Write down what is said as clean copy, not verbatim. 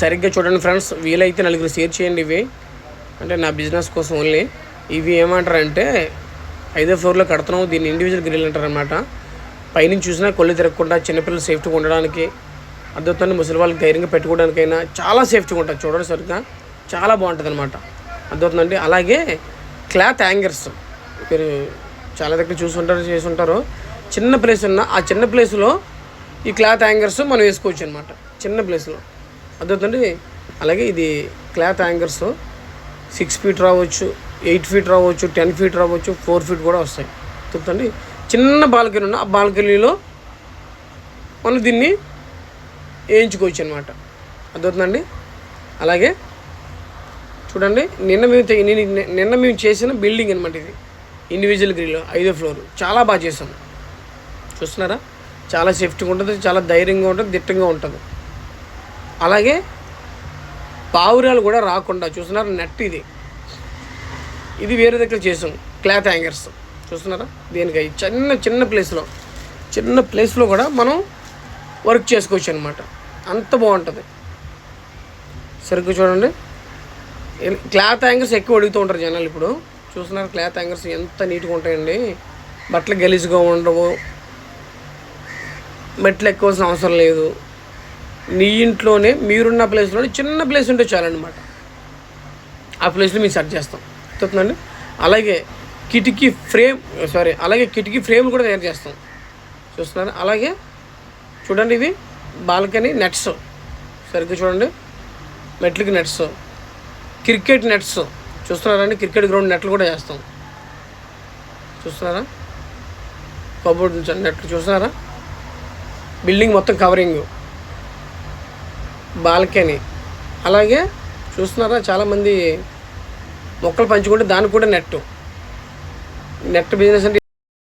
సరిగ్గా చూడండి ఫ్రెండ్స్, వీలైతే నలుగురు షేర్ చేయండి. ఇవి అంటే నా బిజినెస్ కోసం ఓన్లీ. ఇవి ఏమంటారంటే 5వ ఫ్లోర్లో కడుతున్నాము, దీన్ని ఇండివిజువల్ గ్రిల్ అంటారనమాట. పైనుంచి చూసినా కొళ్ళు తిరగకుండా చిన్నపిల్లలు సేఫ్టీగా ఉండడానికి, అర్థవుతుంది, ముసలి వాళ్ళకి ధైర్యంగా పెట్టుకోవడానికైనా చాలా సేఫ్టీగా ఉంటుంది. చూడండి సరిగ్గా చాలా బాగుంటుంది అనమాట, అర్థవుతుందండి. అలాగే క్లాత్ హ్యాంగర్స్ మీరు చాలా దగ్గర చేసి ఉంటారు. చిన్న ప్లేస్ ఉన్న ఆ చిన్న ప్లేస్లో ఈ క్లాత్ హ్యాంగర్స్ మనం వేసుకోవచ్చు అనమాట, చిన్న ప్లేస్లో, అర్థవుతుంది. అలాగే ఇది క్లాత్ హ్యాంగర్స్ 6 ఫీట్ రావచ్చు, 8 ఫీట్ రావచ్చు, 10 ఫీట్ రావచ్చు, 4 ఫీట్ కూడా వస్తాయి, అర్థవుతుంది. చిన్న బాల్కనీ ఉన్న ఆ బాల్కనీలో మనం దీన్ని వేయించుకోవచ్చు అనమాట, అర్థవుతుందండి. అలాగే చూడండి, నిన్న మేము చేసిన బిల్డింగ్ అనమాట ఇది, ఇండివిజువల్ గ్రిల్ 5వ ఫ్లోర్. చాలా బాగా చేసాం, చూస్తున్నారా, చాలా సేఫ్టీగా ఉంటుంది, చాలా ధైర్యంగా ఉంటుంది, దిట్టంగా ఉంటుంది. అలాగే పావురాలు కూడా రాకుండా చూస్తున్నారా, నెట్ ఇది వేరే దగ్గర చేసాం, క్లాత్ హ్యాంగర్స్ చూస్తున్నారా. దీనికి చిన్న ప్లేస్లో కూడా మనం వర్క్ చేసుకోవచ్చు అనమాట, అంత బాగుంటుంది. సరిగ్గా చూడండి, క్లాత్ హ్యాంగర్స్ ఎక్కువ అడుగుతూ ఉంటారు జనాలు. ఇప్పుడు చూస్తున్నారు క్లాత్ హ్యాంగర్స్ ఎంత నీట్గా ఉంటాయండి, బట్టలు గలీజ్గా ఉండవు, మెట్లు ఎక్కవలసిన అవసరం లేదు. నీ ఇంట్లోనే మీరున్న ప్లేస్లోనే చిన్న ప్లేస్ ఉంటే చాలన్నమాట, ఆ ప్లేస్లో మేము సెట్ చేస్తాం, చెప్తుందండి. అలాగే కిటికీ ఫ్రేమ్ కూడా తయారు చేస్తాం, చూస్తున్నారు. అలాగే చూడండి, ఇవి బాల్కనీ నెట్స్, సరిగ్గా చూడండి, మెట్లకి నెట్స్, క్రికెట్ నెట్స్ చూస్తున్నారండి, క్రికెట్ గ్రౌండ్ నెట్లు కూడా చేస్తాం, చూస్తున్నారా. కబోర్డ్ నెట్లు చూస్తున్నారా, బిల్డింగ్ మొత్తం కవరింగ్, బాల్కనీ. అలాగే చూస్తున్నారా, చాలామంది మొక్కలు పంచుకుంటే దానికి కూడా నెట్ బిజినెస్ అంటే